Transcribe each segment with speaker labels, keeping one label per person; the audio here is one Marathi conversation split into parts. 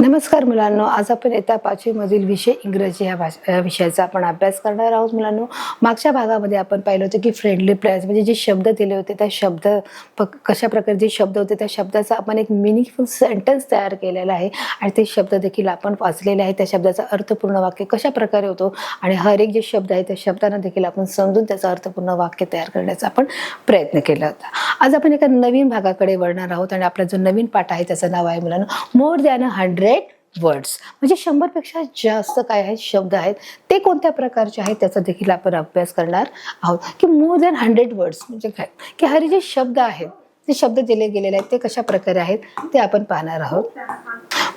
Speaker 1: नमस्कार मुलांनो, आज आपण इयत्ता 5वी मधील विषय इंग्रजी या विषयाचा आपण अभ्यास करणार आहोत. मुलांनो, मागच्या भागामध्ये आपण पाहिलं होतं की फ्रेंडली प्लेयर्स म्हणजे जे शब्द दिले होते त्या शब्द कशा प्रकारे जे शब्द होते त्या शब्दाचा आपण एक मिनिंगफुल सेंटेन्स तयार केलेला आहे आणि ते शब्द देखील आपण वाचलेले आहे. त्या शब्दाचा अर्थपूर्ण वाक्य कशा प्रकारे होतो आणि हर एक जे शब्द आहे त्या शब्दांना देखील आपण समजून त्याचा अर्थपूर्ण वाक्य तयार करण्याचा आपण प्रयत्न केला होता. आज आपण एका नवीन भागाकडे वळणार आहोत आणि आपला जो नवीन पाठ आहे त्याचं नाव आहे मुलांनो मोर दॅन 100 वर्ड्स. म्हणजे 100 पेक्षा जास्त काय आहेत शब्द आहेत ते कोणत्या प्रकारचे आहेत त्याचा देखील आपण अभ्यास करणार आहोत. की मोर दॅन 100 वर्ड्स म्हणजे काय, की हर जे शब्द आहेत ते शब्द दिले गेलेले आहेत ते कशा प्रकारे आहेत ते आपण पाहणार आहोत.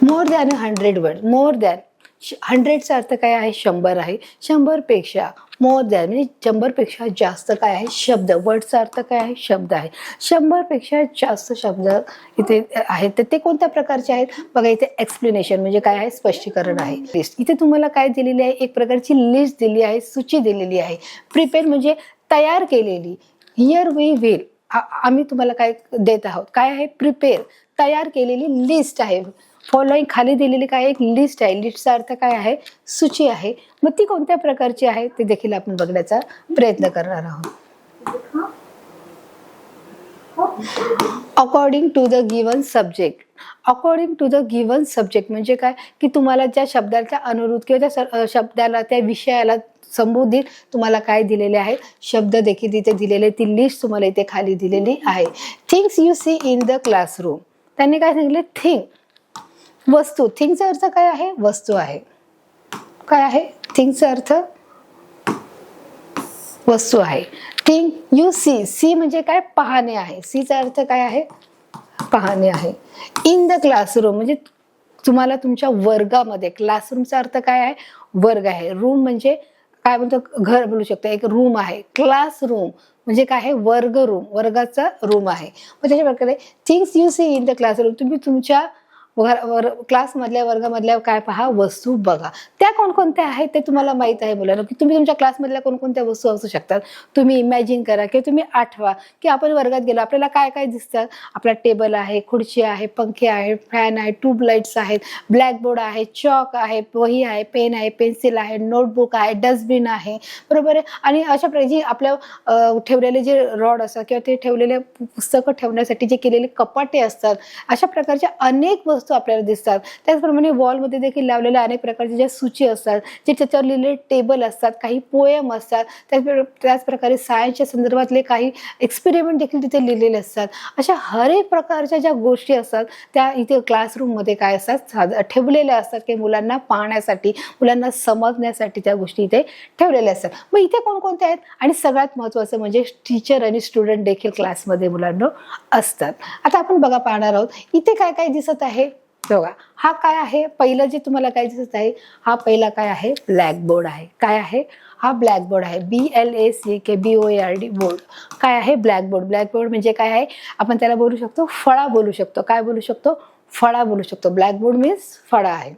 Speaker 1: More than 100 word, more than 100चा अर्थ काय आहे 100 आहे. 100 पेक्षा मोर दॅन म्हणजे 100 पेक्षा जास्त काय आहे शब्द. वर्डचा अर्थ काय आहे शब्द आहे. 100 पेक्षा जास्त शब्द इथे आहेत तर ते कोणत्या प्रकारचे आहेत बघा. इथे एक्सप्लेनेशन म्हणजे काय आहे स्पष्टीकरण आहे. लिस्ट इथे तुम्हाला काय दिलेली आहे एक प्रकारची लिस्ट दिली आहे, सूची दिलेली आहे. प्रिपेअर म्हणजे तयार केलेली. हिअर वी विल आम्ही तुम्हाला काय देत आहोत काय आहे प्रिपेअर तयार केलेली लिस्ट आहे. फॉलोइंग खाली दिलेली काय एक लिस्ट आहे. लिस्टचा अर्थ काय आहे सूची आहे. मग ती कोणत्या प्रकारची आहे ते देखील आपण बघण्याचा प्रयत्न करणार आहोत. According to the given subject. According to the given subject म्हणजे काय की तुम्हाला ज्या शब्दाच्या अनुरूप किंवा त्या शब्दाला त्या विषयाला संबोधित तुम्हाला काय दिलेले आहे शब्द देखील तिथे दिलेले. ती लिस्ट तुम्हाला इथे खाली दिलेली आहे. Things you see in the classroom. त्यांनी काय सांगितले थिंग वस्तू. थिंगचा अर्थ काय आहे वस्तू आहे. काय आहे थिंगचा अर्थ वस्तू आहे. थिंग यू सी, सी म्हणजे काय पाहणे आहे. सीचा अर्थ काय आहे पाहणे आहे. इन द क्लासरूम म्हणजे तुम्हाला तुमच्या वर्गामध्ये. क्लासरूमचा अर्थ काय आहे वर्ग आहे. रूम म्हणजे काय म्हणतो घर बोलू शकतो एक रूम आहे. क्लासरूम म्हणजे काय आहे वर्ग रूम, वर्गाचा रूम आहे. मग त्याच्या प्रकारे things you see in the classroom तुम्ही तुमच्या क्लासमधल्या वर्गामधल्या काय पहा वस्तू बघा. त्या कोणकोणत्या आहेत ते तुम्हाला माहित आहे मुलांना की तुम्ही तुमच्या क्लासमधल्या कोणकोणत्या वस्तू असू शकतात तुम्ही इमॅजिन करा किंवा तुम्ही आठवा की आपण वर्गात गेलो आपल्याला काय काय दिसतात. आपला टेबल आहे, खुर्ची आहे, पंखे आहे, फॅन आहे, ट्यूबलाइट्स आहेत, ब्लॅकबोर्ड आहे, चॉक आहे, वही आहे, पेन आहे, पेन्सिल आहे, नोटबुक आहे, डस्टबिन आहे. बरोबर आहे. आणि अशा प्रकारे जी आपल्या ठेवलेले जे रॉड असतात किंवा ते ठेवलेले पुस्तकं ठेवण्यासाठी जे केलेले कपाटे असतात अशा प्रकारच्या अनेक वस्तू आपल्याला दिसतात. त्याचप्रमाणे वॉलमध्ये देखील लावलेल्या अनेक प्रकारच्या ज्या सूची असतात जे त्याच्यावर लिहिलेले टेबल असतात, काही पोएम असतात, त्याच प्रकारे सायन्सच्या संदर्भातले काही एक्सपेरिमेंट देखील तिथे लिहिलेले असतात. अशा हर एक प्रकारच्या ज्या गोष्टी असतात त्या इथे क्लासरूममध्ये काय असतात ठेवलेल्या असतात की मुलांना पाहण्यासाठी मुलांना समजण्यासाठी त्या गोष्टी इथे ठेवलेल्या असतात. मग इथे कोणकोणत्या आहेत आणि सगळ्यात महत्त्वाचं म्हणजे टीचर आणि स्टुडंट देखील क्लासमध्ये मुलांना असतात. आता आपण बघा पाहणार आहोत इथे काय काय दिसत आहे बघा. हा काय आहे पहिलं जे तुम्हाला काय दिसत आहे हा पहिला काय आहे ब्लॅकबोर्ड आहे. काय आहे हा ब्लॅकबोर्ड आहे. BLACKBOARD बोर्ड काय आहे ब्लॅकबोर्ड. ब्लॅकबोर्ड म्हणजे काय आहे आपण त्याला बोलू शकतो फळा बोलू शकतो. काय बोलू शकतो फळा बोलू शकतो. ब्लॅकबोर्ड मीन्स फळा आहे.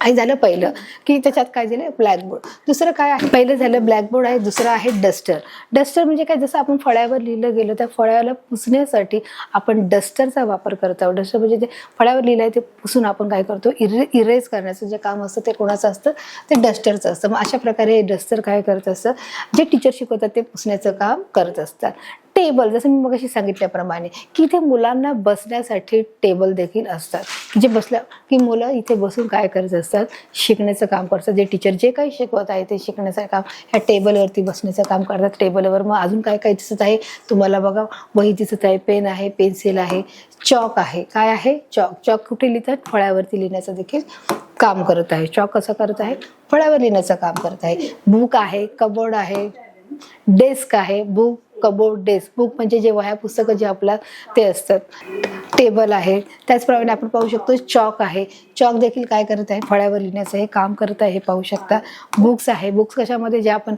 Speaker 1: आणि झालं पहिलं की त्याच्यात काय झालं ब्लॅकबोर्ड. दुसरं काय आहे पहिलं झालं ब्लॅकबोर्ड आहे. दुसरं आहे डस्टर. डस्टर म्हणजे काय जसं आपण फळ्यावर लिहिलं गेलं त्या फळ्याला पुसण्यासाठी आपण डस्टरचा वापर करत आहोत. डस्टर म्हणजे ते फळ्यावर लिहिलं आहे ते पुसून आपण काय करतो इरेज करण्याचं जे काम असतं ते कोणाचं असतं ते डस्टरचं असतं. मग अशा प्रकारे हे डस्टर काय करत असतं जे टीचर शिकवतात ते पुसण्याचं काम करत असतात. टेबल जसं मी मगाशी सांगितल्याप्रमाणे की इथे मुलांना बसण्यासाठी टेबल देखील असतात. जे बसल्या की मुलं इथे बसून काय करत असतात शिकण्याचं काम करतात. जे टीचर जे काही शिकवत आहे ते शिकण्याचं काम ह्या टेबलवरती बसण्याचं काम करतात. टेबलवर मग अजून काय काय दिसत आहे तुम्हाला बघा वही दिसत आहे, पेन आहे, पेन्सिल आहे, चॉक आहे. काय आहे चॉक. चॉक कुठे लिहितात फळ्यावरती लिहिण्याचं देखील काम करत आहे. चॉक कसं करत आहे फळ्यावर लिहिण्याचं काम करत आहे. बुक आहे, कबोर्ड आहे, डेस्क आहे. Book cupboard desk. बुक म्हणजे जे वह्या पुस्तकं जे आपला ते असतात. टेबल आहे. त्याचप्रमाणे आपण पाहू शकतो चॉक आहे. चॉक देखील काय करत आहे फळ्यावर लिहिण्याचं हे काम करत आहे हे पाहू शकता. बुक्स आहे. बुक्स कशामध्ये जे आपण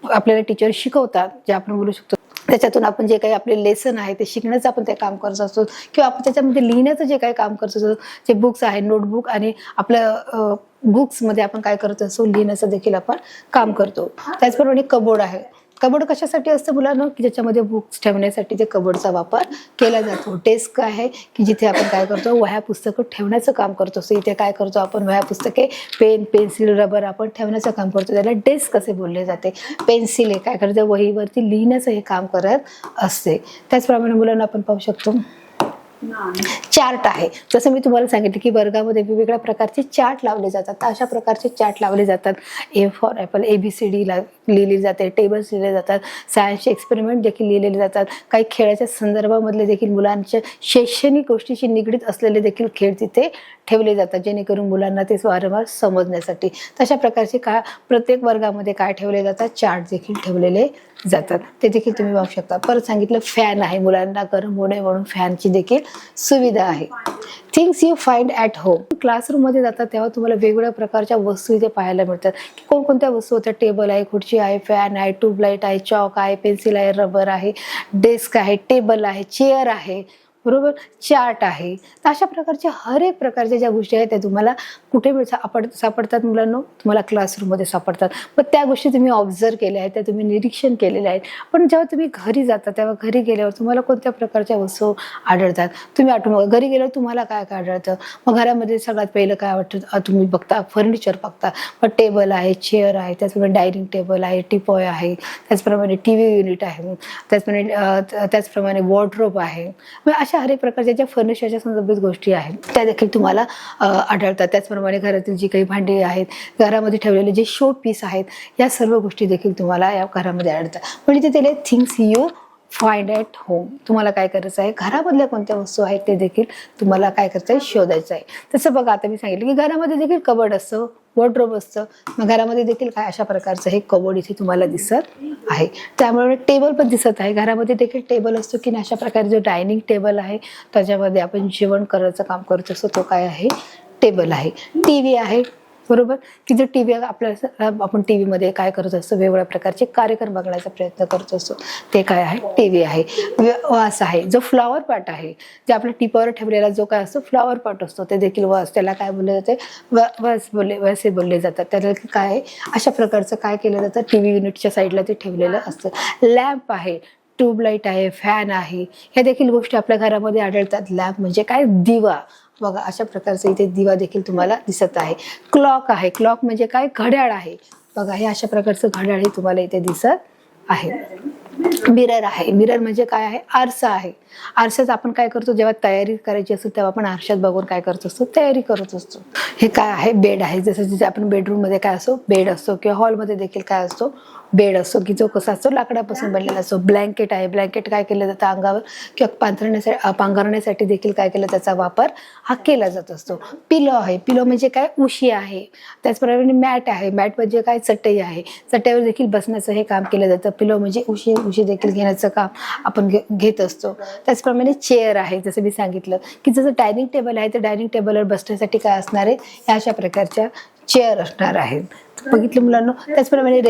Speaker 1: आपल्याला टीचर शिकवतात जे आपण बोलू शकतो त्याच्यातून आपण जे काही आपले लेसन आहे ते शिकण्याचं आपण ते काम करत असतो किंवा आपण त्याच्यामध्ये लिहिण्याचं जे काही काम करत असतो जे बुक्स आहे नोटबुक आणि आपलं बुक्समध्ये आपण काय करत असतो लिहिण्याचं देखील आपण काम करतो. त्याचप्रमाणे कबोर्ड आहे. कबोर्ड कशासाठी असतं मुलांना, की ज्याच्यामध्ये बुक्स ठेवण्यासाठी ते कबोर्डचा वापर केला जातो. डेस्क आहे की जिथे आपण काय करतो, वह्या पुस्तकं ठेवण्याचं काम करतो. सो इथे काय करतो आपण, वह्या पुस्तके, पेन, पेन्सिल, रबर आपण ठेवण्याचं काम करतो. त्याला डेस्क असे बोलले जाते. पेन्सिल हे काय करते, वहीवरती लिहिण्याचं हे काम करत असते. त्याचप्रमाणे मुलांना आपण पाहू शकतो चार्ट आहे. जसं मी तुम्हाला सांगितलं की वर्गामध्ये वेगवेगळ्या प्रकारचे चार्ट लावले जातात. तर अशा प्रकारचे चार्ट लावले जातात. ए फॉर ॲपल, ABCD लिहिली जाते, टेबल्स लिहिले जातात, सायन्सचे एक्सपेरिमेंट देखील लिहिलेले जातात. काही खेळाच्या संदर्भामधले देखील मुलांच्या शैक्षणिक गोष्टीशी निगडीत असलेले देखील खेळ तिथे ठेवले जातात, जेणेकरून मुलांना ते वारंवार समजण्यासाठी. तशा प्रकारचे प्रत्येक वर्गामध्ये काय ठेवले जातात, चार्ट देखील ठेवलेले जातात. ते देखील तुम्ही पाहू शकता. परत सांगितलं फॅन आहे, मुलांना गरम होणे म्हणून फॅनची देखील सुविधा आहे. Things you find at home. क्लासरूममध्ये जातात तेव्हा तुम्हाला वेगवेगळ्या प्रकारच्या वस्तू इथे पाहायला मिळतात. की कोणकोणत्या वस्तू होत्या, टेबल आहे, खुर्ची आहे, फॅन आहे, ट्यूबलाईट आहे, चॉक आहे, पेन्सिल आहे, रबर आहे, डेस्क आहे, टेबल आहे, चेअर आहे, बरोबर, चार्ट आहे. तर अशा प्रकारच्या हर एक प्रकारच्या ज्या गोष्टी आहेत त्या तुम्हाला कुठे सापडतात मुलांना, तुम्हाला क्लासरूममध्ये सापडतात. पण त्या गोष्टी तुम्ही ऑब्झर्व केल्या आहेत, त्या तुम्ही निरीक्षण केलेल्या आहेत. पण जेव्हा तुम्ही घरी जाता तेव्हा घरी गेल्यावर तुम्हाला कोणत्या प्रकारच्या वस्तू आढळतात, तुम्ही आठवून घरी गेल्यावर तुम्हाला काय काय आढळतं. मग घरामध्ये सगळ्यात पहिलं काय वाटतं, तुम्ही बघता फर्निचर बघता, मग टेबल आहे, चेअर आहे, त्याचप्रमाणे डायनिंग टेबल आहे, टिपॉय आहे, त्याचप्रमाणे TV युनिट आहे, त्याचप्रमाणे वॉर्डरोब आहे. अशा हर एक प्रकारच्या ज्या फर्निचरच्या संदर्भित गोष्टी आहेत त्या देखील तुम्हाला आढळतात. त्याचप्रमाणे घरातील जी काही भांडी आहेत, घरामध्ये ठेवलेले जे शो पीस आहेत, या सर्व गोष्टी देखील तुम्हाला या घरामध्ये आढळतात. म्हणजे ते things you find at home. तुम्हाला काय करायचं आहे, घरामधल्या कोणत्या वस्तू आहेत ते देखील तुम्हाला काय करायचं आहे, शोधायचं आहे. तसं बघा, आता मी सांगितलं की घरामध्ये देखील कबर्ड असतं, वॉर्डरोब असतं. मग घरामध्ये देखील काय अशा प्रकारचं हे कबोर्ड इथे तुम्हाला दिसत आहे. त्यामुळे टेबल पण दिसत आहे. घरामध्ये देखील टेबल असतो की अशा प्रकारे जो डायनिंग टेबल आहे त्याच्यामध्ये आपण जेवण करायचं काम करत असतो, तो काय आहे, टेबल आहे. TV आहे, बरोबर, की जो TV आपल्याला, आपण TV मध्ये काय करत असतो, वेगवेगळ्या प्रकारचे कार्यक्रम बघण्याचा प्रयत्न करत असतो, ते काय आहे, TV आहे. वास आहे, जो फ्लॉवर पॉट आहे, जे आपल्या टिपावर ठेवलेला जो काय असतो फ्लॉवर पॉट असतो, ते देखील वास, त्याला काय बोलले जाते, वसे बोलले जातात. त्याला काय आहे, अशा प्रकारचं काय केलं जातं, TV युनिटच्या साईडला ते ठेवलेलं असतं. लॅम्प आहे, ट्यूबलाईट आहे, फॅन आहे, ह्या देखील गोष्टी आपल्या घरामध्ये आढळतात. लॅम्प म्हणजे काय, दिवा. बघा, अशा प्रकारचं इथे दिवा देखील तुम्हाला दिसत आहे. क्लॉक आहे, क्लॉक म्हणजे काय, घड्याळ आहे. बघा, हे अशा प्रकारचं घड्याळ हे तुम्हाला इथे दिसत आहे. मिरर आहे, मिरर म्हणजे काय आहे, आरसा आहे. आरशाच आपण काय करतो, जेव्हा तयारी करायची असतो तेव्हा आपण आरशात बघून काय करत असतो, तयारी करत असतो. हे काय आहे, बेड आहे. जसं जिथे आपण बेडरूम मध्ये काय असतो, बेड असतो, किंवा हॉलमध्ये देखील काय असतो, बेड असतो, की जो कसा असतो, लाकडापासून बनलेला असतो. ब्लँकेट आहे, ब्लँकेट काय केलं जातं, अंगावर किंवा पांघरण्यासाठी देखील काय केलं, त्याचा वापर हा केला जात असतो. पिलो आहे, पिलो म्हणजे काय, उशी आहे. त्याचप्रमाणे मॅट आहे, मॅट म्हणजे काय, चटई आहे. चटईवर देखील बसण्याचं हे काम केलं जातं. पिलो म्हणजे उशी देखील घेण्याचं काम आपण घेत असतो. त्याचप्रमाणे चेअर आहे, जसं मी सांगितलं की जसं डायनिंग टेबल आहे, तर डायनिंग टेबलवर बसण्यासाठी काय असणार आहे, ह्या अशा प्रकारच्या चेअर असणार आहेत. बघितलं मुलांना. त्याचप्रमाणे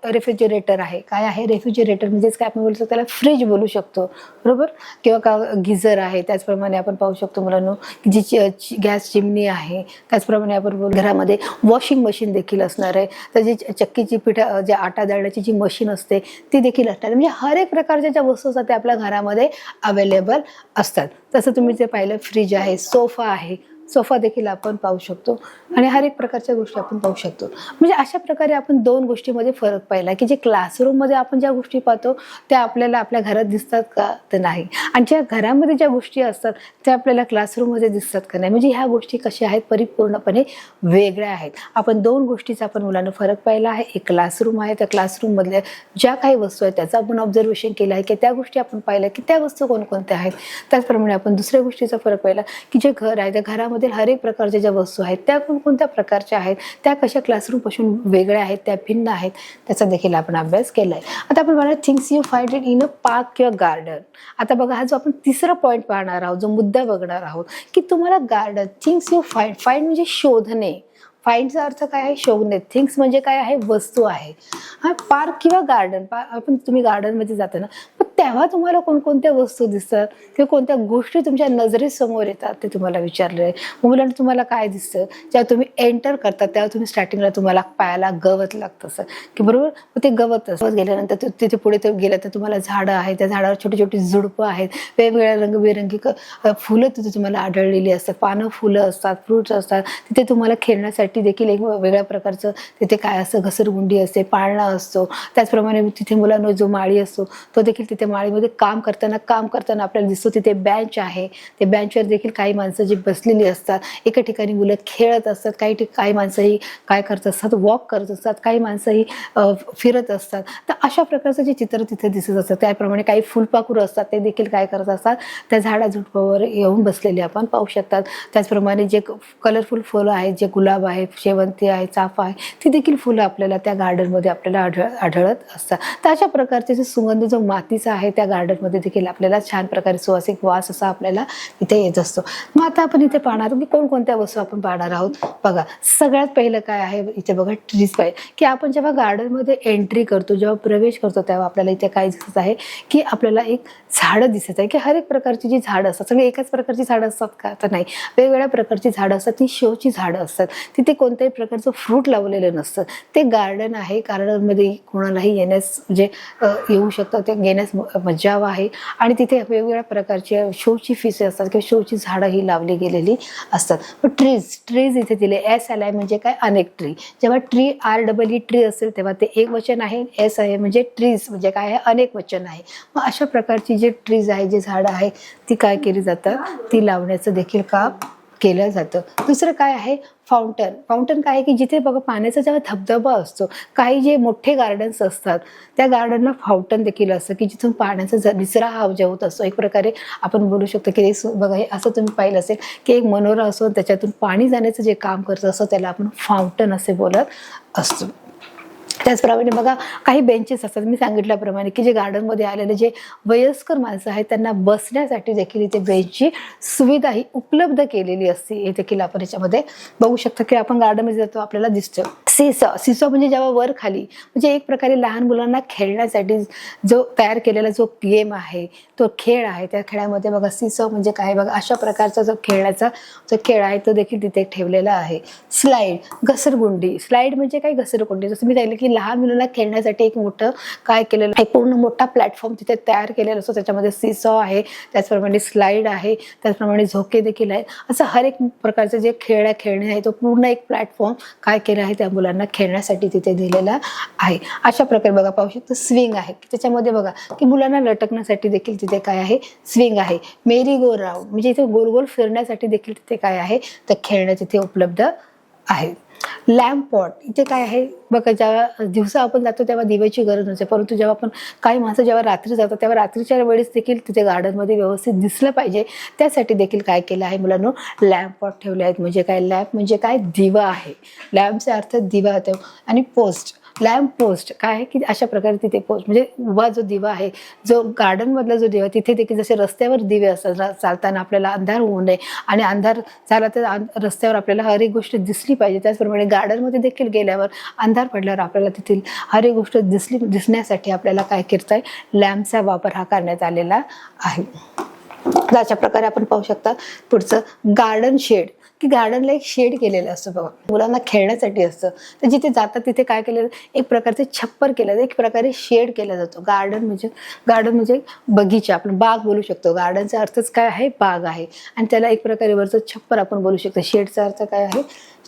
Speaker 1: रेफ्रिजरेटर आहे. काय आहे, रेफ्रिजरेटर म्हणजेच काय, आपण बोलू शकतो त्याला फ्रीज बोलू शकतो, बरोबर, किंवा का गिझर आहे. त्याचप्रमाणे आपण पाहू शकतो मुलांना की जी गॅस चिमणी आहे. त्याचप्रमाणे आपण घरामध्ये वॉशिंग मशीन देखील असणार आहे. तर जी चक्कीची जे आटा दळण्याची जी मशीन असते ती देखील असणार. म्हणजे हर एक प्रकारच्या ज्या वस्तू असतात त्या आपल्या घरामध्ये अवेलेबल असतात. तसं तुम्ही जे पाहिलं, फ्रीज आहे, सोफा आहे, सोफा देखील आपण पाहू शकतो, आणि हर एक प्रकारच्या गोष्टी आपण पाहू शकतो. म्हणजे अशा प्रकारे आपण दोन गोष्टीमध्ये फरक पाहिला की जे क्लासरूममध्ये आपण ज्या गोष्टी पाहतो त्या आपल्याला आपल्या घरात दिसतात का, तर नाही. आणि ज्या घरामध्ये ज्या गोष्टी असतात त्या आपल्याला क्लासरूममध्ये दिसतात का, नाही. म्हणजे ह्या गोष्टी कशा आहेत, परिपूर्णपणे वेगळ्या आहेत. आपण दोन गोष्टीचा आपण मुलांना फरक पाहिला आहे. एक क्लासरूम आहे, त्या क्लासरूममधल्या ज्या काही वस्तू आहेत त्याचं आपण ऑब्झर्वेशन केलं आहे की त्या गोष्टी आपण पाहिल्या की त्या वस्तू कोणकोणत्या आहेत. त्याचप्रमाणे आपण दुसऱ्या गोष्टीचा फरक पाहिला की जे घर आहे त्या घरामध्ये हर एक प्रकारच्या ज्या वस्तू आहेत त्या कोणकोणत्या प्रकारच्या आहेत, त्या कशा क्लासरूम पासून वेगळ्या आहेत, त्या भिन्न आहेत, त्याचा देखील आपण अभ्यास केलाय. आता आपण बघणार things you find it in a park किंवा गार्डन. आता बघा, हा जो आपण तिसरा पॉईंट पाहणार आहोत, जो मुद्दा बघणार आहोत की तुम्हाला garden, things you find, find म्हणजे शोधणे. फाइंडचा अर्थ काय आहे, शोधणे. थिंग्स म्हणजे काय आहे, वस्तू आहे. हा, पार्क किंवा गार्डन, आपण तुम्ही गार्डन मध्ये जाता ना, पण तेव्हा तुम्हाला कोणकोणत्या वस्तू दिसतात किंवा कोणत्या गोष्टी तुमच्या नजरेसमोर येतात ते तुम्हाला विचारलं आहे. मुलांना तुम्हाला काय दिसतं, जेव्हा तुम्ही एंटर करता तेव्हा तुम्ही स्टार्टिंगला तुम्हाला पायाला गवत लागतं असं की बरोबर, ते गवत असं गेल्यानंतर तिथे पुढे ते गेलं तर तुम्हाला झाडं आहेत, त्या झाडावर छोटी छोटी झुडपं आहेत, वेगवेगळ्या रंगबिरंगी फुलं तिथे तुम्हाला आढळलेली असतात, पानं फुलं असतात, फ्रुट्स असतात. तिथे तुम्हाला खेळण्यासाठी देखील एक वेगळ्या प्रकारचं तिथे काय असतं, घसरगुंडी असते, पाळणा असतो. त्याचप्रमाणे तिथे मुलांना जो माळी असतो तो देखील तिथे माळीमध्ये काम करताना आपल्याला दिसतो. तिथे बेंच आहे, ते बेंचवर देखील काही माणसं जी बसलेली असतात, एका ठिकाणी मुलं खेळत असतात, काही माणसंही काय करत असतात, वॉक करत असतात, काही माणसंही फिरत असतात. तर अशा प्रकारचं जे चित्र तिथे दिसत असतं. त्याप्रमाणे काही फुलपाखरू असतात, ते देखील काय करत असतात, त्या झाडाझुडपावर येऊन बसलेले आपण पाहू शकतात. त्याचप्रमाणे जे कलरफुल फुलं आहेत, जे गुलाब आहे, शेवंती आहे, चाफा आहे, ती देखील फुलं आपल्याला त्या गार्डनमध्ये आपल्याला आढळत असतात. तर अशा प्रकारचे जे सुगंध जो मातीचा आहे त्या गार्डनमध्ये देखील आपल्याला छान प्रकारे सुवासिक वास असा आपल्याला इथे येत असतो. मग आता आपण इथे पाहणार आहोत की कोणकोणत्या वस्तू आपण पाहणार आहोत. बघा, सगळ्यात पहिलं काय आहे इथे बघा, ट्रीज पाहिजे की आपण जेव्हा गार्डनमध्ये एंट्री करतो, जेव्हा प्रवेश करतो तेव्हा आपल्याला इथे काय दिसत आहे की आपल्याला एक झाडं दिसत आहे की हर एक प्रकारची जी झाडं असतात, सगळे एकाच प्रकारची झाडं असतात का, तर नाही, वेगवेगळ्या प्रकारची झाडं असतात. ती शोची झाडं असतात. तिथे कोणत्याही प्रकारचं फ्रूट लावलेलं नसतं. ते गार्डन आहे, गार्डनमध्ये कोणालाही येण्यास म्हणजे येऊ शकतं, ते घेण्यास मज्जाव आहे. आणि तिथे वेगवेगळ्या प्रकारचे शोची फिसे असतात किंवा शोची झाडं ही लावली गेलेली असतात. ट्रीज इथे दिले, SLI म्हणजे काय, अनेक ट्री. जेव्हा REE ट्री असेल तेव्हा ते एक वचन आहे, S आहे म्हणजे ट्रीज म्हणजे काय आहे, अनेक वचन आहे. मग अशा प्रकारची जे ट्रीज आहे, जे झाडं आहे, ती काय केली जातात, ती लावण्याचं देखील काम केलं जातं. दुसरं काय आहे, फाउंटन काय आहे की जिथे बघा पाण्याचा जेव्हा धबधबा असतो, काही जे मोठे गार्डन्स असतात त्या गार्डनला फाउंटन देखील असतं की जिथून पाण्याचा निचरा हा जे होत असतो. एक प्रकारे आपण बोलू शकतो की बघा, हे असं तुम्ही पाहिलं असेल की एक मनोरा असतो, त्याच्यातून पाणी जाण्याचं जे काम करत असतं त्याला आपण फाउंटन असे बोलत असतो. त्याचप्रमाणे बघा, काही बेंचेस असतात, मी सांगितल्याप्रमाणे की जे गार्डनमध्ये आलेले जे वयस्कर माणसं आहेत त्यांना बसण्यासाठी देखील इथे बेंचची सुविधा ही उपलब्ध केलेली असते. हे देखील आपण याच्यामध्ये बघू शकतो की आपण गार्डनमध्ये जातो आपल्याला दिसतं. सिसॉ म्हणजे जेव्हा वर खाली म्हणजे एक प्रकारे लहान मुलांना खेळण्यासाठी जो तयार केलेला जो गेम आहे, तो खेळ आहे. त्या खेळामध्ये बघा सिसॉ म्हणजे काय, बघा अशा प्रकारचा जो खेळण्याचा जो खेळ आहे तो देखील तिथे ठेवलेला आहे. घसरगुंडी, स्लाइड म्हणजे काय, घसरगुंडी. जसं मी सांगितलं की लहान मुलांना खेळण्यासाठी एक मोठं काय केलेलं, एक पूर्ण मोठा प्लॅटफॉर्म तिथे तयार केलेला असतो. त्याच्यामध्ये सिसॉ आहे, त्याचप्रमाणे स्लाइड आहे, त्याचप्रमाणे झोके देखील आहेत. असं हर एक प्रकारचे जे खेळणे आहे तो पूर्ण एक प्लॅटफॉर्म काय केला आहे त्या मुलांना खेळण्यासाठी तिथे दिलेला आहे. अशा प्रकारे बघा पाहू शकतो. स्विंग आहे, त्याच्यामध्ये बघा की मुलांना लटकण्यासाठी देखील तिथे काय आहे, स्विंग आहे. मेरी गो राऊंड म्हणजे इथे गोल गोल फिरण्यासाठी देखील तिथे काय आहे, तर खेळणे तिथे उपलब्ध आहे. लॅम्प पॉट इथे काय आहे बघा, जेव्हा दिवसा आपण जातो तेव्हा दिव्याची गरज नसते, परंतु जेव्हा आपण काही माणसं जेव्हा रात्री जातो तेव्हा रात्रीच्या वेळेस देखील तिथे गार्डनमध्ये व्यवस्थित दिसलं पाहिजे, त्यासाठी देखील काय केलं आहे मुलांनो, लॅम्प पॉट ठेवले आहेत. म्हणजे काय, लॅम्प म्हणजे काय, दिवा आहे. लॅम्पचा अर्थ दिवा होतो. आणि पोस्ट, लॅम्प पोस्ट काय आहे की अशा प्रकारे तिथे पोस्ट म्हणजे उभा जो दिवा आहे, जो गार्डन मधला जो दिवा, तिथे देखील जसे रस्त्यावर दिवे असतात, चालताना आपल्याला अंधार होऊ नये आणि अंधार झाला तर रस्त्यावर आपल्याला हर एक गोष्ट दिसली पाहिजे. त्याचप्रमाणे गार्डनमध्ये देखील गेल्यावर अंधार पडल्यावर आपल्याला तिथील हर एक गोष्ट दिसण्यासाठी आपल्याला काय करताय, लॅम्पचा वापर हा करण्यात आलेला आहे. अशा प्रकारे आपण पाहू शकता. पुढचं गार्डन शेड, की गार्डनला एक शेड केलेलं असतं बघा, मुलांना खेळण्यासाठी असतं. तर जिथे जातात तिथे काय केलं, एक प्रकारचे छप्पर केलं, एक प्रकारे शेड केला जातो. गार्डन म्हणजे बगीचा, आपण बाग बोलू शकतो. गार्डनचा अर्थच काय आहे, बाग आहे. आणि त्याला एक प्रकारे वरचं छप्पर आपण बोलू शकतो. शेडचा अर्थ काय आहे,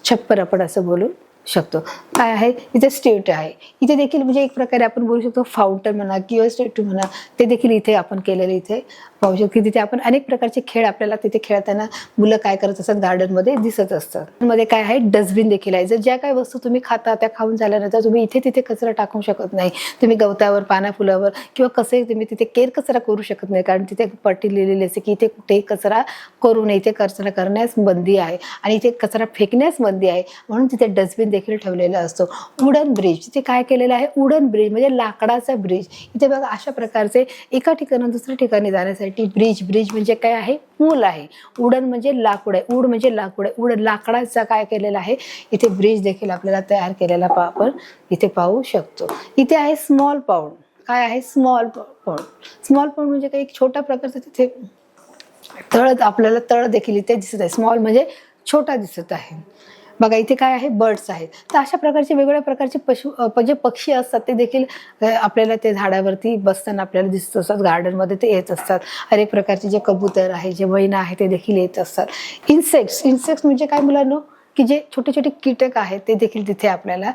Speaker 1: छप्पर आपण असं बोलू शकतो. काय आहे, इथे स्टेट आहे. इथे देखील म्हणजे एक प्रकारे आपण बोलू शकतो फाउंटन म्हणा किंवा स्टॅच्यू म्हणा, ते देखील इथे आपण केलेलं इथे पाहू शकतो. की तिथे आपण अनेक प्रकारचे खेळ आपल्याला तिथे खेळताना मुलं काय करत असतात गार्डनमध्ये दिसत असतात. मध्ये काय आहे, डस्टबिन देखील आहे. जर ज्या काही वस्तू तुम्ही खाता त्या खाऊन झाल्यानंतर तुम्ही इथे तिथे कचरा टाकू शकत नाही. तुम्ही गवतावर, पाना फुलावर किंवा कसे तुम्ही तिथे केर कचरा करू शकत नाही, कारण तिथे पट्टी लिहिलेली असते की इथे कुठेही कचरा करू नये, इथे कचरा करण्यास बंदी आहे आणि इथे कचरा फेकण्यास बंदी आहे. म्हणून तिथे डस्टबिन देखील ठेवलेला असतो. वुडन ब्रिज, इथे काय केलेलं आहे, वुडन ब्रिज म्हणजे लाकडाचा ब्रिज. इथे बघा अशा प्रकारचे एका ठिकाणी दुसऱ्या ठिकाणी जाण्यासाठी ब्रिज म्हणजे काय आहे, पूल आहे. वुडन म्हणजे लाकूड आहे, वूड म्हणजे लाकूड आहे. वूड लाकडाचा काय केलेला आहे, इथे ब्रिज देखील आपल्याला तयार केलेला आपण इथे पाहू शकतो. इथे आहे स्मॉल पाऊंड, काय आहे स्मॉल पॉन्ड. स्मॉल पॉन्ड म्हणजे काही एक छोट्या प्रकारचं तिथे तळ, आपल्याला तळ देखील इथे दिसत आहे. स्मॉल म्हणजे छोटा दिसत आहे. बघा इथे काय आहे बर्ड्स आहेत. तर अशा प्रकारचे वेगवेगळ्या प्रकारचे जे पक्षी असतात ते देखील आपल्याला ते झाडावरती बसताना आपल्याला दिसत असतात. गार्डनमध्ये ते येत असतात. हर एक प्रकारचे जे कबूतर आहे, जे मैना आहे ते देखील येत असतात. इन्सेक्ट्स म्हणजे काय मुलांनो, की जे छोटे छोटे कीटक आहेत ते देखील तिथे आपल्याला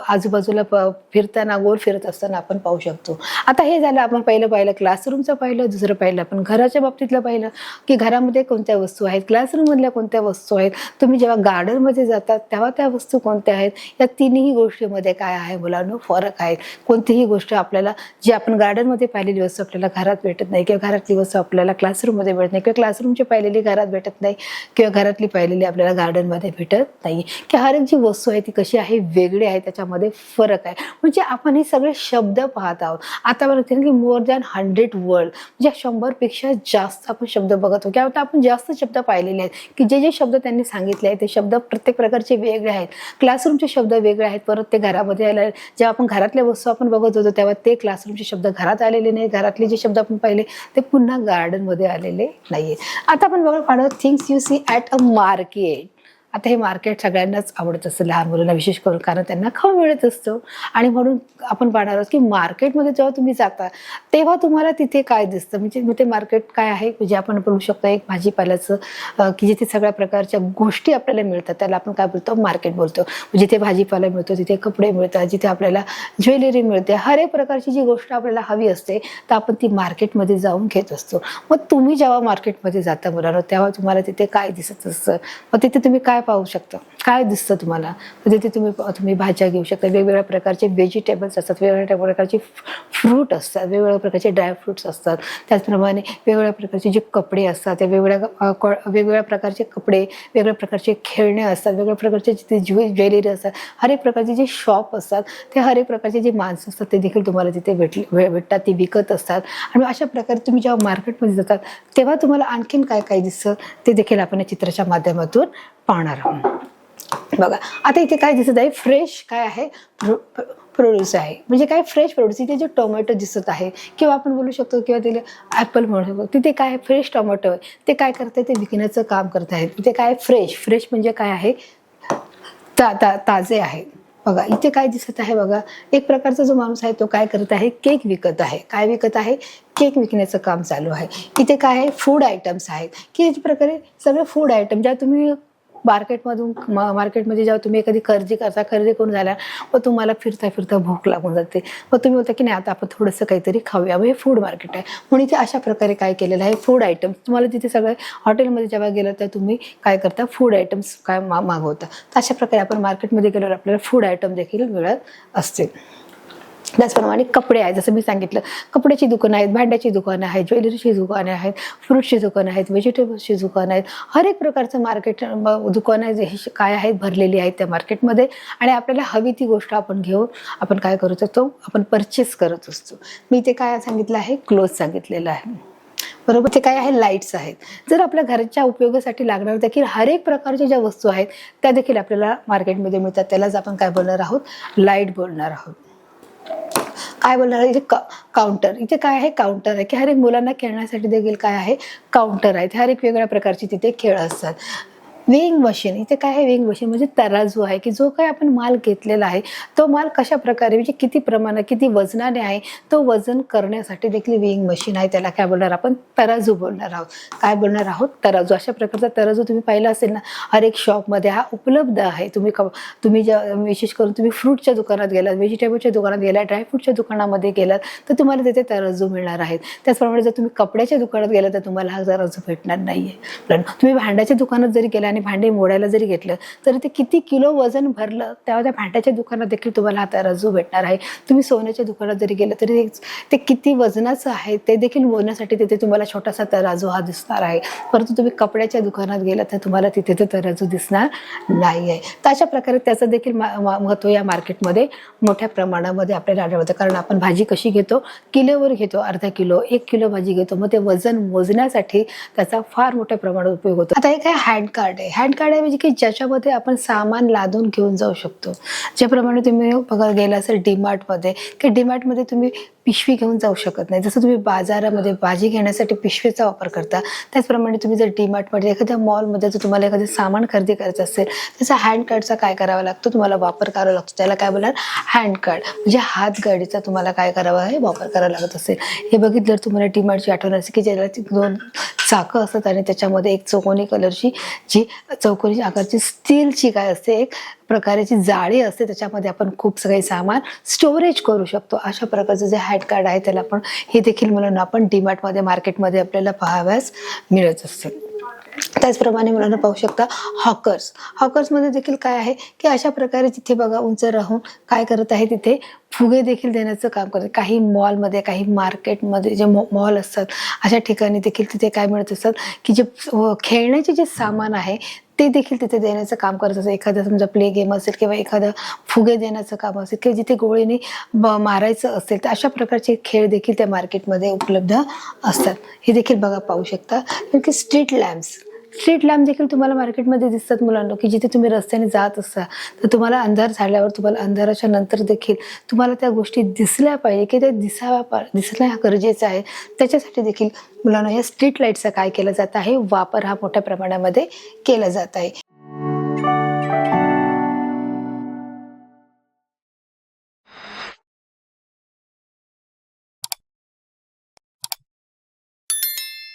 Speaker 1: आजूबाजूला फिरताना, गोल फिरत असताना आपण पाहू शकतो. आता हे झालं आपण पाहिलं क्लासरूमचं पाहिलं. दुसरं पाहिलं आपण घराच्या बाबतीतलं पाहिलं, की घरामध्ये कोणत्या वस्तू आहेत, क्लासरूम मधल्या कोणत्या वस्तू आहेत. तुम्ही जेव्हा गार्डनमध्ये जातात तेव्हा त्या वस्तू कोणत्या आहेत. या तिन्ही गोष्टीमध्ये काय आहे मुलांनो, फरक आहे. कोणतीही गोष्ट आपल्याला जी आपण गार्डनमध्ये पाहिलेली वस्तू आपल्याला घरात भेटत नाही, किंवा घरातली वस्तू आपल्याला क्लासरूममध्ये भेटत नाही, किंवा क्लासरूमची पाहिलेली घरात भेटत नाही, किंवा घरातली पाहिलेली आपल्याला गार्डनमध्ये भेटत नाही. की हर एक जी वस्तू आहे ती कशी आहे, वेगळी आहे, त्याच्यामध्ये फरक आहे. म्हणजे आपण हे सगळे शब्द पाहत आहोत. आता बघा की मोर दॅन 100 वर्ड, म्हणजे 100 पेक्षा जास्त आपण शब्द बघत आहोत. किंवा आपण जास्त शब्द पाहिलेले आहेत, की जे शब्द त्यांनी सांगितले आहेत ते शब्द प्रत्येक प्रकारचे वेगळे आहेत. क्लासरूमचे शब्द वेगळे आहेत, परत ते घरामध्ये आले. जेव्हा आपण घरातल्या वस्तू आपण बघत होतो तेव्हा ते क्लासरूमचे शब्द घरात आलेले नाही. घरातले जे शब्द आपण पाहिले ते पुन्हा गार्डनमध्ये आलेले नाहीये. आता आपण बघा पाहतो things you see at a market. आता हे मार्केट सगळ्यांनाच आवडत असतं, लहान मुलांना विशेष करून, कारण त्यांना खाऊ मिळत असतो. आणि म्हणून आपण पाहणार आहोत की मार्केटमध्ये जेव्हा तुम्ही जाता तेव्हा तुम्हाला तिथे काय दिसतं. म्हणजे ते मार्केट काय आहे, म्हणजे आपण बोलू शकतो एक भाजीपाल्याचं, की जिथे सगळ्या प्रकारच्या गोष्टी आपल्याला मिळतात त्याला आपण काय बोलतो, मार्केट बोलतो. जिथे भाजीपाला मिळतो, तिथे कपडे मिळतात, जिथे आपल्याला ज्वेलरी मिळते, हर एक प्रकारची जी गोष्ट आपल्याला हवी असते तर आपण ती मार्केटमध्ये जाऊन घेत असतो. मग तुम्ही जेव्हा मार्केटमध्ये जाता मुलांना तेव्हा तुम्हाला तिथे काय दिसत असतं. मग तिथे तुम्ही काय पाहू शकता, काय दिसतं तुम्हाला. तिथे तुम्ही भाज्या घेऊ शकता. वेगवेगळ्या प्रकारचे व्हेजिटेबल्स असतात, वेगवेगळ्या प्रकारचे फ्रूट असतात, वेगवेगळ्या प्रकारचे ड्रायफ्रुट्स असतात. त्याचप्रमाणे वेगवेगळ्या प्रकारचे जे कपडे असतात ते वेगवेगळ्या प्रकारचे कपडे, वेगवेगळ्या प्रकारचे खेळणे असतात, वेगवेगळ्या प्रकारचे जिथे ज्वेलरी असतात, हर एक प्रकारचे जे शॉप असतात ते हर एक प्रकारचे जे माणसं असतात ते देखील तुम्हाला तिथे भेटतात, ते विकत असतात. आणि अशा प्रकारे तुम्ही जेव्हा मार्केटमध्ये जातात तेव्हा तुम्हाला आणखीन काय काय दिसतं ते देखील आपण या चित्राच्या माध्यमातून पाहणार आहोत. बघा आता इथे काय दिसत आहे, फ्रेश काय आहे, प्रोड्यूस आहे. म्हणजे काय फ्रेश प्रोड्यूस. इथे जे टोमॅटो दिसत आहे, किंवा आपण बोलू शकतो किंवा तिला ॲपल म्हणू शकतो, तिथे काय फ्रेश टोमॅटो आहे ते काय करत आहे, ते विकण्याचं काम करत आहेत. इथे काय फ्रेश म्हणजे काय आहे, ताजे आहे. बघा इथे काय दिसत आहे, बघा एक प्रकारचा जो माणूस आहे तो काय करत आहे, केक विकत आहे. काय विकत आहे, केक विकण्याचं काम चालू आहे. इथे काय आहे, फूड आयटम्स आहेत, की याच्या प्रकारे सगळे फूड आयटम ज्या तुम्ही मार्केटमध्ये जेव्हा तुम्ही एखादी खरेदी करून झाल्या मग तुम्हाला फिरता फिरता भूक लागून जाते. मग तुम्ही बोलता की नाही आता आपण थोडंसं काहीतरी खाऊया. मग हे फूड मार्केट आहे. म्हणून इथे अशा प्रकारे काय केलेलं आहे, फूड आयटम्स. तुम्हाला तिथे सगळे हॉटेलमध्ये जेव्हा गेलं तर तुम्ही काय करता, फूड आयटम्स काय मागवता. तर अशा प्रकारे आपण मार्केटमध्ये गेल्यावर आपल्याला फूड आयटम देखील मिळत असतील. त्याचप्रमाणे कपडे आहेत, जसं मी सांगितलं कपड्याची दुकानं आहेत, भांड्याची दुकानं आहेत, ज्वेलरीची दुकानं आहेत, फ्रूटची दुकानं आहेत, व्हेजिटेबल्सची दुकानं आहेत. हर एक प्रकारचं मार्केट दुकानं हे काय आहेत, भरलेली आहेत त्या मार्केटमध्ये. आणि आपल्याला हवी ती गोष्ट आपण घेऊन आपण काय करत असतो, आपण परचेस करत असतो. मी ते काय सांगितलं आहे, क्लोथ सांगितलेलं आहे. बरोबर. ते काय आहे, लाईट्स आहेत. जर आपल्या घराच्या उपयोगासाठी लागणार देखील हर एक प्रकारच्या ज्या वस्तू आहेत त्या देखील आपल्याला मार्केटमध्ये मिळतात. त्यालाच आपण काय बोलणार आहोत, लाईट बोलणार आहोत. काय बोलणार आहे, इथे काउंटर. इथे काय आहे, काउंटर आहे, की हर एक मुलांना खेळण्यासाठी देखील काय आहे, काउंटर आहे. हर एक वेगवेगळ्या प्रकारचे तिथे खेळ असतात. Weighing machine. इथे काय आहे, वेइंग मशीन म्हणजे तराजू आहे, की जो काय आपण माल घेतलेला आहे तो माल कशा प्रकारे, म्हणजे किती प्रमाणात, किती वजनाने आहे, तो वजन करण्यासाठी देखील वेइंग मशीन आहे. त्याला काय बोलणार आपण, तराजू बोलणार आहोत. काय बोलणार आहोत, तराजू. अशा प्रकारचा तराजू तुम्ही पाहिला असेल ना, हर एक शॉपमध्ये हा उपलब्ध आहे. तुम्ही विशेष करून तुम्ही फ्रूटच्या दुकानात गेलात, व्हेजिटेबलच्या दुकानात गेलात, ड्रायफ्रूटच्या दुकानामध्ये गेलात तर तुम्हाला तिथे तराजू मिळणार आहेत. त्याचप्रमाणे जर तुम्ही कपड्याच्या दुकानात गेलात तर तुम्हाला हा तराजू भेटणार नाहीये. तुम्ही भांड्याच्या दुकानात जरी गेला आणि भांडे मोडायला जरी घेतलं तरी ते किती किलो वजन भरलं तेव्हा त्या भांड्याच्या दुकानात देखील तुम्हाला हा तराजू भेटणार आहे. तुम्ही सोन्याच्या दुकानात जरी गेलं तरी ते किती वजनाचं आहे ते देखील मोजण्यासाठी तिथे तुम्हाला छोटासा तराजू हा दिसणार आहे. परंतु तुम्ही कपड्याच्या दुकानात गेला तर तुम्हाला तिथे तो तराजू दिसणार नाही आहे. तर अशा प्रकारे त्याचं देखील महत्त्व या मार्केटमध्ये मोठ्या प्रमाणामध्ये आपल्याला आढळतं. कारण आपण भाजी कशी घेतो, किलोवर घेतो, अर्धा किलो, 1 किलो भाजी घेतो. मग ते वजन मोजण्यासाठी त्याचा फार मोठ्या प्रमाणात उपयोग होतो. आता हे काय हँड कार्ड आहे. हँड कार्ड आहे म्हणजे की ज्याच्यामध्ये आपण सामान लादून घेऊन जाऊ शकतो. ज्याप्रमाणे तुम्ही बघा गेला असेल डीमार्टमध्ये, की डीमार्टमध्ये तुम्ही पिशवी घेऊन जाऊ शकत नाही. जसं तुम्ही बाजारामध्ये भाजी घेण्यासाठी पिशवीचा वापर करता, त्याचप्रमाणे तुम्ही जर डीमार्टमध्ये एखाद्या मॉलमध्ये जर तुम्हाला एखादं सामान खरेदी करायचं असेल, त्याचा हँड कार्डचा काय करावा लागतो, तुम्हाला वापर करावा लागतो. त्याला काय बोलणार, हँड कार्ड, म्हणजे हातगाडीचा तुम्हाला काय करावा आहे, वापर करावा लागत असेल. हे बघितलं तुम्हाला डीमार्टची आठवण असेल की ज्याला ती 2 चाकं असतात आणि त्याच्यामध्ये एक चौकोनी कलरची जी चौकोनी आकारची स्टीलची काय असते, एक प्रकारची जाळी असते, त्याच्यामध्ये आपण खूप सगळे सामान स्टोरेज करू शकतो. अशा प्रकारचं जे हँड कार्ड आहे त्याला पण हे देखील मुलांना आपण डीमार्टमध्ये मार्केटमध्ये आपल्याला पाहाव्यास मिळत असते. त्याचप्रमाणे मुलांना पाहू शकता हॉकर्समध्ये देखील काय आहे की अशा प्रकारे तिथे बघा उंच राहून काय करत आहे, तिथे फुगे देखील देण्याचं काम करते. काही मॉलमध्ये, काही मार्केटमध्ये जे मॉल असतात अशा ठिकाणी देखील तिथे काय मिळत असतात की जे खेळण्याचे जे सामान आहे ते देखील तिथे देण्याचं काम करत असतं. एखादं समजा प्ले गेम असेल किंवा एखादं फुगे देण्याचं काम असेल किंवा जिथे गोळीने मारायचं असेल तर अशा प्रकारचे खेळ देखील त्या मार्केटमध्ये उपलब्ध असतात. हे देखील बघा पाहू शकता. की स्ट्रीट लॅम्प देखील तुम्हाला मार्केटमध्ये दिसतात मुलांना, की जिथे तुम्ही रस्त्याने जात असता तर तुम्हाला अंधार झाल्यावर, तुम्हाला अंधाराच्या नंतर देखील तुम्हाला त्या गोष्टी दिसल्या पाहिजे की ते दिसणं गरजेचं आहे. त्याच्यासाठी देखील मुलांना या स्ट्रीट लाईटचा काय केलं जात आहे, वापर हा मोठ्या प्रमाणामध्ये केला जात आहे.